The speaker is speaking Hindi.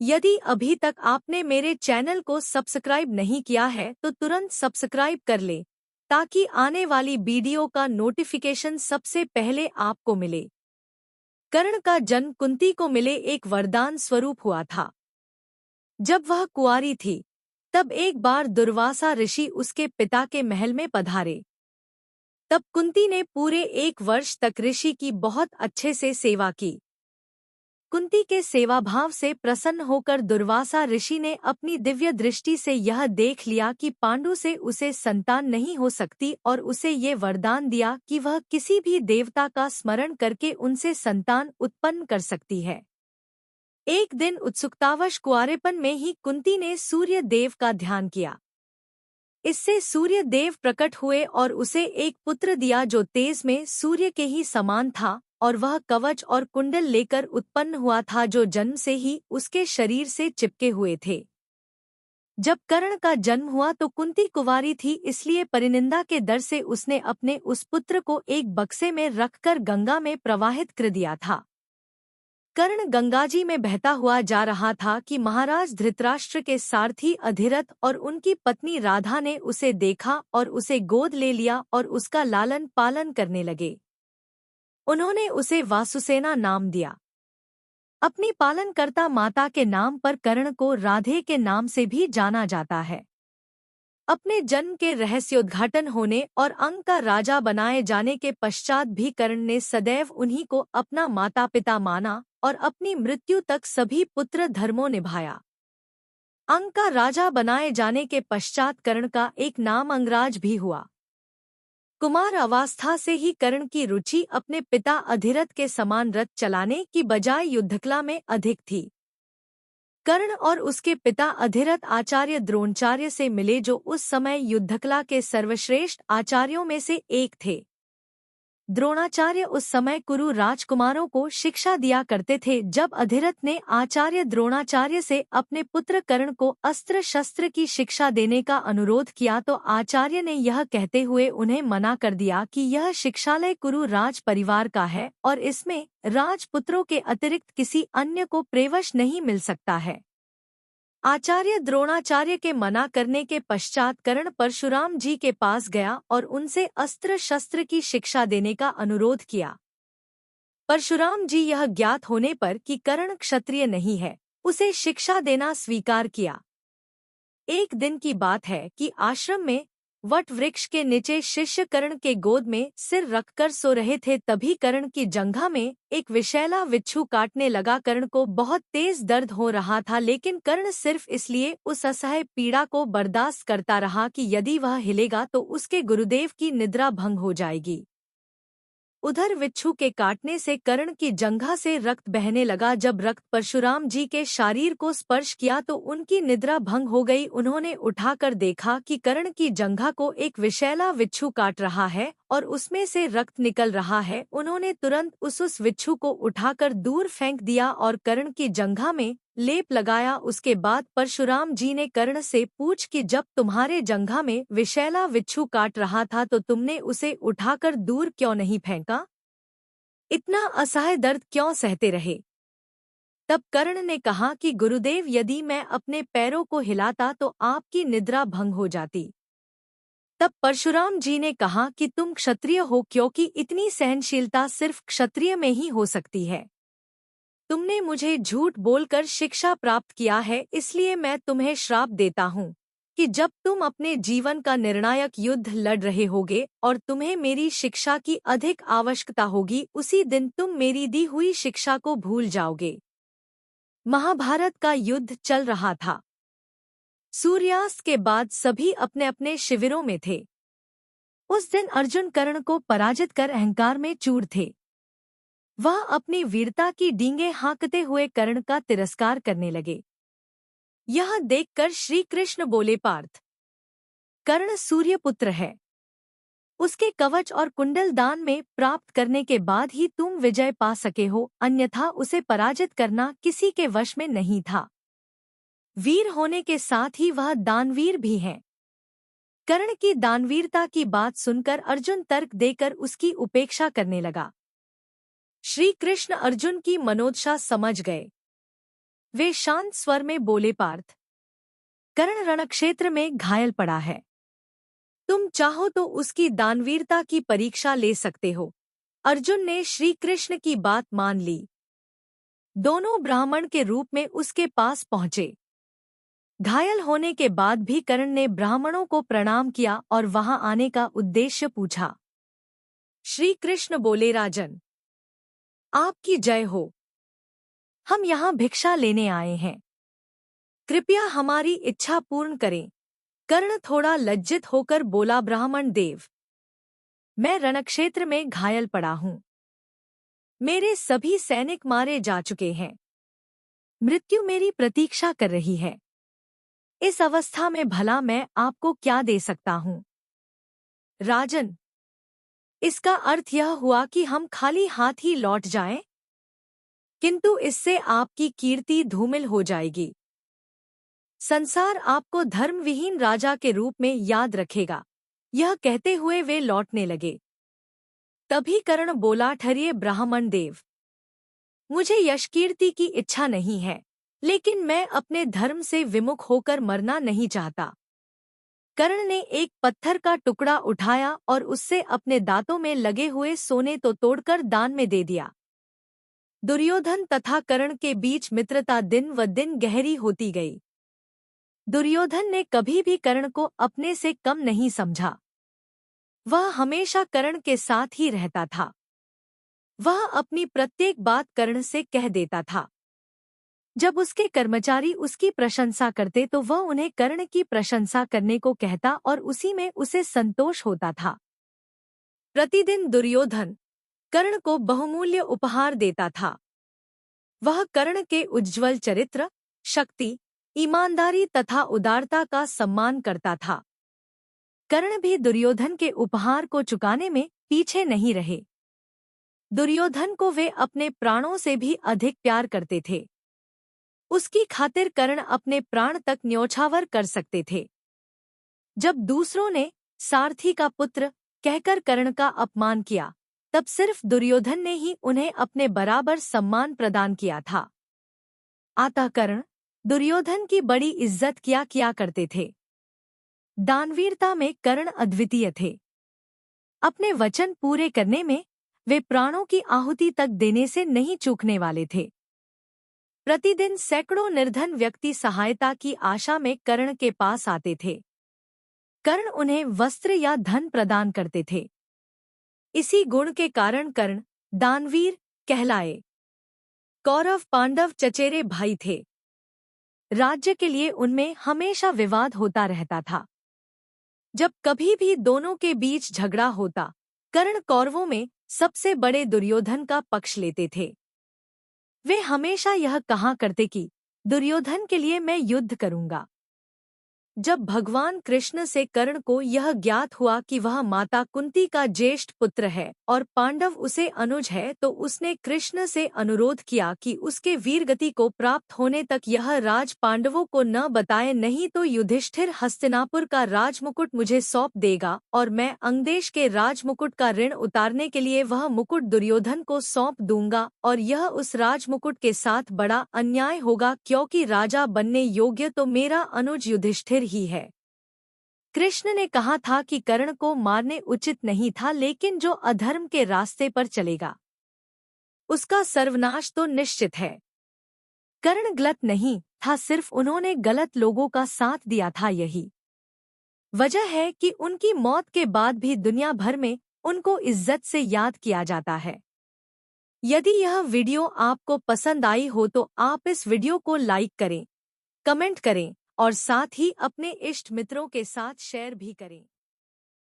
यदि अभी तक आपने मेरे चैनल को सब्सक्राइब नहीं किया है तो तुरंत सब्सक्राइब कर ले ताकि आने वाली वीडियो का नोटिफिकेशन सबसे पहले आपको मिले। कर्ण का जन्म कुंती को मिले एक वरदान स्वरूप हुआ था। जब वह कुंवारी थी तब एक बार दुर्वासा ऋषि उसके पिता के महल में पधारे। तब कुंती ने पूरे 1 वर्ष तक ऋषि की बहुत अच्छे से सेवा की। कुंती के सेवाभाव से प्रसन्न होकर दुर्वासा ऋषि ने अपनी दिव्य दृष्टि से यह देख लिया कि पांडु से उसे संतान नहीं हो सकती और उसे ये वरदान दिया कि वह किसी भी देवता का स्मरण करके उनसे संतान उत्पन्न कर सकती है। एक दिन उत्सुकतावश कुंवारेपन में ही कुंती ने सूर्य देव का ध्यान किया। इससे सूर्य देव प्रकट हुए और उसे एक पुत्र दिया जो तेज में सूर्य के ही समान था और वह कवच और कुंडल लेकर उत्पन्न हुआ था जो जन्म से ही उसके शरीर से चिपके हुए थे। जब कर्ण का जन्म हुआ तो कुंती कुंवारी थी, इसलिए परिनिंदा के डर से उसने अपने उस पुत्र को एक बक्से में रखकर गंगा में प्रवाहित कर दिया था। कर्ण गंगाजी में बहता हुआ जा रहा था कि महाराज धृतराष्ट्र के सारथी अधिरथ और उनकी पत्नी राधा ने उसे देखा और उसे गोद ले लिया और उसका लालन पालन करने लगे। उन्होंने उसे वासुसेना नाम दिया। अपनी पालनकर्ता माता के नाम पर कर्ण को राधे के नाम से भी जाना जाता है। अपने जन्म के रहस्योद्घाटन होने और अंग का राजा बनाए जाने के पश्चात भी कर्ण ने सदैव उन्हीं को अपना माता पिता माना और अपनी मृत्यु तक सभी पुत्र धर्मों निभाया। अंग का राजा बनाए जाने के पश्चात कर्ण का एक नाम अंगराज भी हुआ। कुमार अवस्था से ही कर्ण की रुचि अपने पिता अधिरथ के समान रथ चलाने की बजाय युद्धकला में अधिक थी। कर्ण और उसके पिता अधिरथ आचार्य द्रोणाचार्य से मिले जो उस समय युद्धकला के सर्वश्रेष्ठ आचार्यों में से एक थे। द्रोणाचार्य उस समय कुरु राजकुमारों को शिक्षा दिया करते थे। जब अधिरथ ने आचार्य द्रोणाचार्य से अपने पुत्र कर्ण को अस्त्र शस्त्र की शिक्षा देने का अनुरोध किया तो आचार्य ने यह कहते हुए उन्हें मना कर दिया कि यह शिक्षालय कुरु राज परिवार का है और इसमें राजपुत्रों के अतिरिक्त किसी अन्य को प्रवेश नहीं मिल सकता है। आचार्य द्रोणाचार्य के मना करने के पश्चात कर्ण परशुराम जी के पास गया और उनसे अस्त्र शस्त्र की शिक्षा देने का अनुरोध किया। परशुराम जी यह ज्ञात होने पर कि कर्ण क्षत्रिय नहीं है, उसे शिक्षा देना स्वीकार किया। एक दिन की बात है कि आश्रम में वट वृक्ष के नीचे शिष्य कर्ण के गोद में सिर रखकर सो रहे थे। तभी कर्ण की जंघा में एक विषैला बिच्छू काटने लगा। कर्ण को बहुत तेज दर्द हो रहा था, लेकिन कर्ण सिर्फ इसलिए उस असह्य पीड़ा को बर्दाश्त करता रहा कि यदि वह हिलेगा तो उसके गुरुदेव की निद्रा भंग हो जाएगी। उधर बिच्छू के काटने से कर्ण की जंघा से रक्त बहने लगा। जब रक्त परशुराम जी के शरीर को स्पर्श किया तो उनकी निद्रा भंग हो गई। उन्होंने उठाकर देखा कि कर्ण की जंघा को एक विषैला बिच्छू काट रहा है और उसमें से रक्त निकल रहा है। उन्होंने तुरंत उस बिच्छू को उठाकर दूर फेंक दिया और कर्ण की जंघा में लेप लगाया। उसके बाद परशुराम जी ने कर्ण से पूछ कि जब तुम्हारे जंघा में विषैला बिच्छू काट रहा था तो तुमने उसे उठाकर दूर क्यों नहीं फेंका? इतना असह्य दर्द क्यों सहते रहे? तब कर्ण ने कहा कि गुरुदेव, यदि मैं अपने पैरों को हिलाता तो आपकी निद्रा भंग हो जाती। तब परशुराम जी ने कहा कि तुम क्षत्रिय हो, क्योंकि इतनी सहनशीलता सिर्फ क्षत्रिय में ही हो सकती है। तुमने मुझे झूठ बोलकर शिक्षा प्राप्त किया है, इसलिए मैं तुम्हें श्राप देता हूँ कि जब तुम अपने जीवन का निर्णायक युद्ध लड़ रहे होगे और तुम्हें मेरी शिक्षा की अधिक आवश्यकता होगी, उसी दिन तुम मेरी दी हुई शिक्षा को भूल जाओगे। महाभारत का युद्ध चल रहा था। सूर्यास्त के बाद सभी अपने अपने शिविरों में थे। उस दिन अर्जुन कर्ण को पराजित कर अहंकार में चूर थे। वह अपनी वीरता की डींगे हाँकते हुए कर्ण का तिरस्कार करने लगे। यह देखकर श्री कृष्ण बोले, पार्थ, कर्ण सूर्यपुत्र है। उसके कवच और कुंडल दान में प्राप्त करने के बाद ही तुम विजय पा सके हो, अन्यथा उसे पराजित करना किसी के वश में नहीं था। वीर होने के साथ ही वह दानवीर भी है। कर्ण की दानवीरता की बात सुनकर अर्जुन तर्क देकर उसकी उपेक्षा करने लगा। श्री कृष्ण अर्जुन की मनोदशा समझ गए। वे शांत स्वर में बोले, पार्थ, कर्ण रणक्षेत्र में घायल पड़ा है। तुम चाहो तो उसकी दानवीरता की परीक्षा ले सकते हो। अर्जुन ने श्री कृष्ण की बात मान ली। दोनों ब्राह्मण के रूप में उसके पास पहुंचे। घायल होने के बाद भी कर्ण ने ब्राह्मणों को प्रणाम किया और वहां आने का उद्देश्य पूछा। श्री कृष्ण बोले, राजन, आपकी जय हो। हम यहाँ भिक्षा लेने आए हैं, कृपया हमारी इच्छा पूर्ण करें। कर्ण थोड़ा लज्जित होकर बोला, ब्राह्मण देव, मैं रणक्षेत्र में घायल पड़ा हूँ। मेरे सभी सैनिक मारे जा चुके हैं। मृत्यु मेरी प्रतीक्षा कर रही है। इस अवस्था में भला मैं आपको क्या दे सकता हूँ? राजन, इसका अर्थ यह हुआ कि हम खाली हाथ ही लौट जाएं? किंतु इससे आपकी कीर्ति धूमिल हो जाएगी। संसार आपको धर्मविहीन राजा के रूप में याद रखेगा। यह कहते हुए वे लौटने लगे। तभी कर्ण बोला, ठहरिए ब्राह्मण देव, मुझे यश कीर्ति की इच्छा नहीं है, लेकिन मैं अपने धर्म से विमुख होकर मरना नहीं चाहता। कर्ण ने एक पत्थर का टुकड़ा उठाया और उससे अपने दांतों में लगे हुए सोने तो तोड़कर दान में दे दिया। दुर्योधन तथा कर्ण के बीच मित्रता दिन व दिन गहरी होती गई। दुर्योधन ने कभी भी कर्ण को अपने से कम नहीं समझा। वह हमेशा कर्ण के साथ ही रहता था। वह अपनी प्रत्येक बात कर्ण से कह देता था। जब उसके कर्मचारी उसकी प्रशंसा करते तो वह उन्हें कर्ण की प्रशंसा करने को कहता और उसी में उसे संतोष होता था। प्रतिदिन दुर्योधन कर्ण को बहुमूल्य उपहार देता था। वह कर्ण के उज्ज्वल चरित्र, शक्ति, ईमानदारी तथा उदारता का सम्मान करता था। कर्ण भी दुर्योधन के उपहार को चुकाने में पीछे नहीं रहे। दुर्योधन को वे अपने प्राणों से भी अधिक प्यार करते थे। उसकी खातिर कर्ण अपने प्राण तक न्योछावर कर सकते थे। जब दूसरों ने सारथी का पुत्र कहकर कर्ण का अपमान किया, तब सिर्फ दुर्योधन ने ही उन्हें अपने बराबर सम्मान प्रदान किया था। अतः कर्ण दुर्योधन की बड़ी इज्जत किया करते थे। दानवीरता में कर्ण अद्वितीय थे। अपने वचन पूरे करने में वे प्राणों की आहुति तक देने से नहीं चूकने वाले थे। प्रतिदिन सैकड़ों निर्धन व्यक्ति सहायता की आशा में कर्ण के पास आते थे। कर्ण उन्हें वस्त्र या धन प्रदान करते थे। इसी गुण के कारण कर्ण दानवीर कहलाए। कौरव पांडव चचेरे भाई थे। राज्य के लिए उनमें हमेशा विवाद होता रहता था। जब कभी भी दोनों के बीच झगड़ा होता, कर्ण कौरवों में सबसे बड़े दुर्योधन का पक्ष लेते थे। वे हमेशा यह कहा करते कि दुर्योधन के लिए मैं युद्ध करूंगा। जब भगवान कृष्ण से कर्ण को यह ज्ञात हुआ कि वह माता कुंती का ज्येष्ठ पुत्र है और पांडव उसे अनुज है, तो उसने कृष्ण से अनुरोध किया कि उसके वीरगति को प्राप्त होने तक यह राज पांडवों को न बताए, नहीं तो युधिष्ठिर हस्तिनापुर का राजमुकुट मुझे सौंप देगा और मैं अंगदेश के राजमुकुट का ऋण उतारने के लिए वह मुकुट दुर्योधन को सौंप दूंगा, और यह उस राजमुकुट के साथ बड़ा अन्याय होगा, क्योंकि राजा बनने योग्य तो मेरा अनुज युधिष्ठिर ही है। कृष्ण ने कहा था कि कर्ण को मारने उचित नहीं था, लेकिन जो अधर्म के रास्ते पर चलेगा उसका सर्वनाश तो निश्चित है। कर्ण गलत नहीं था, सिर्फ उन्होंने गलत लोगों का साथ दिया था। यही वजह है कि उनकी मौत के बाद भी दुनिया भर में उनको इज्जत से याद किया जाता है। यदि यह वीडियो आपको पसंद आई हो तो आप इस वीडियो को लाइक करें, कमेंट करें और साथ ही अपने इष्ट मित्रों के साथ शेयर भी करें।